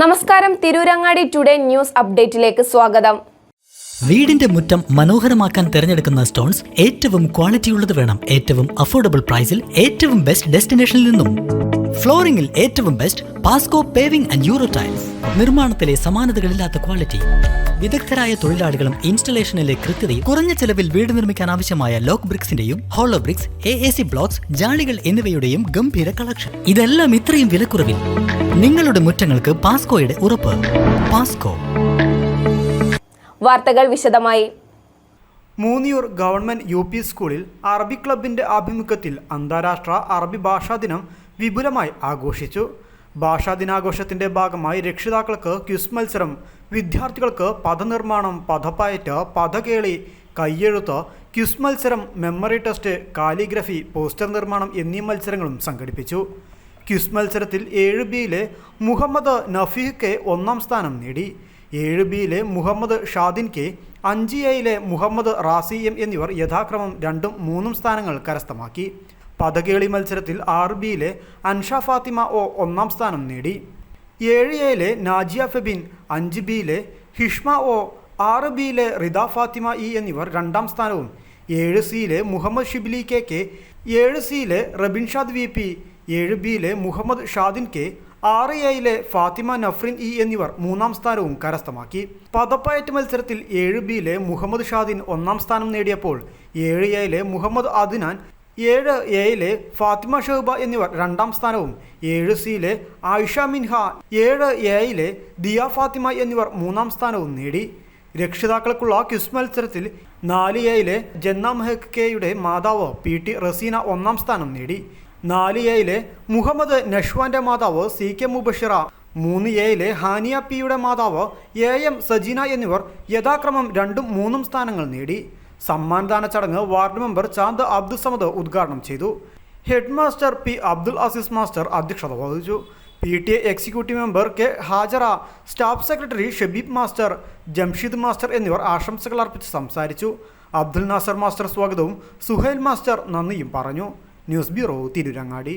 നമസ്കാരം, Tirurangadi today news അപ്ഡേറ്റിലേക്ക് സ്വാഗതം. വീടിന്റെ മുറ്റം മനോഹരമാക്കാൻ തിരഞ്ഞെടുക്കുന്ന സ്റ്റോൺസ് ഏറ്റവും ക്വാളിറ്റിയുള്ളത് വേണം. ഏറ്റവും അഫോർഡബിൾ പ്രൈസിൽ ഏറ്റവും ബെസ്റ്റ് ഡെസ്റ്റിനേഷനിൽ നിന്നും. ഫ്ലോറിംഗിൽ ഏറ്റവും best Pasco paving and euro tiles. നിർമ്മാണത്തിലെ സമാനതകളില്ലാത്ത ക്വാളിറ്റി, വിദഗ്ധരായ തൊഴിലാളികളും ഇൻസ്റ്റലേഷനിലെ കൃത്യതയും, കുറഞ്ഞ ചെലവിൽ വീട് നിർമ്മിക്കാൻ ആവശ്യമായ ലോക്ക് ബ്രിക്സിന്റെയും ഹോളോ ബ്രിക്സ്, AAC ബ്ലോക്സ്, ജാളികൾ എന്നിവയുടെയും ഗംഭീര കളക്ഷൻ. ഇതെല്ലാം ഇത്രയും വിലക്കുറവിൽ. നിങ്ങളുടെ മുറ്റങ്ങൾക്ക് പാസ്കോയുടെ ഉറപ്പ്. പാസ്കോ. വാർത്തകൾ വിശദമായി. മൂന്നിയൂർ ഗവൺമെന്റ് UP സ്കൂളിൽ അറബി ക്ലബിന്റെ ആഭിമുഖ്യത്തിൽ അന്താരാഷ്ട്ര അറബി ഭാഷാ ദിനം വിപുലമായി ആഘോഷിച്ചു. ഭാഷാ ദിനാഘോഷത്തിന്റെ ഭാഗമായി രക്ഷിതാക്കൾക്ക് ക്വിസ് മത്സരം, വിദ്യാർത്ഥികൾക്ക് പദനിർമ്മാണം, പദപ്പയറ്റ്, പദകേളി, കയ്യെഴുത്ത്, ക്വിസ് മത്സരം, മെമ്മറി ടെസ്റ്റ്, കാലിഗ്രഫി, പോസ്റ്റർ നിർമ്മാണം എന്നീ മത്സരങ്ങളും സംഘടിപ്പിച്ചു. ക്വിസ് മത്സരത്തിൽ 7Bയിലെ മുഹമ്മദ് നഫീഹ് കെ ഒന്നാം സ്ഥാനം നേടി. 7Bയിലെ മുഹമ്മദ് ഷാദിൻ കെ, 5Aയിലെ മുഹമ്മദ് റാസി എം എന്നിവർ യഥാക്രമം 2ഉം 3ഉം സ്ഥാനങ്ങൾ കരസ്ഥമാക്കി. പദകേളി മത്സരത്തിൽ 6Bയിലെ അൻഷ ഫാത്തിമ ഒ ഒന്നാം സ്ഥാനം നേടി. 7Aയിലെ നാജിയ ഫെബിൻ, 5Bയിലെ ഹിഷ്മ ഒ, 6Bയിലെ റിദ ഫാത്തിമ ഇ എന്നിവർ 2ആം സ്ഥാനവും, 7Cയിലെ Muhammad Shibli K, 7Cയിലെ റബിൻഷാദ് VP, 7Bയിലെ Muhammad Shadin K, 6Aയിലെ Fathima നഫ്രിൻ E എന്നിവർ 3ആം സ്ഥാനവും കരസ്ഥമാക്കി. പദപ്പയറ്റ് മത്സരത്തിൽ 7Bയിലെ മുഹമ്മദ് ഷാദിൻ 1ആം സ്ഥാനം നേടിയപ്പോൾ 7Aയിലെ മുഹമ്മദ് അദ്നാൻ, 7Aയിലെ ഫാത്തിമ ഷഹബ എന്നിവർ 2ആം സ്ഥാനവും, 7Cയിലെ ആയിഷ മിൻഹ, 7Aയിലെ ദിയ ഫാത്തിമ എന്നിവർ 3ആം സ്ഥാനവും നേടി. രക്ഷിതാക്കൾക്കുള്ള ക്വിസ് മത്സരത്തിൽ 4Aയിലെ ജന്ന മെഹക് കെയുടെ മാതാവ് PT റസീന 1ആം സ്ഥാനം നേടി. 4Aയിലെ മുഹമ്മദ് നഷ്വാന്റെ മാതാവ് CK മുബഷിറ, 3Aയിലെ ഹാനിയ പിയുടെ മാതാവ് AM സജീന എന്നിവർ യഥാക്രമം 2ഉം 3ഉം സ്ഥാനങ്ങൾ നേടി. സമ്മാനദാന ചടങ്ങ് വാർഡ് മെമ്പർ ചാന്ദ് അബ്ദുൾ സമദ് ഉദ്ഘാടനം ചെയ്തു. Head master P Abdul Aziz master അധ്യക്ഷത വഹിച്ചു. PTA executive member K Hajara, staff secretary Shabeeb master, Jamsheed master എന്നിവർ ആശംസകൾ അർപ്പിച്ച് സംസാരിച്ചു. അബ്ദുൽ നാസർ മാസ്റ്റർ സ്വാഗതവും സുഹൈൽ മാസ്റ്റർ നന്ദിയും പറഞ്ഞു. News bureau, Tirurangadi.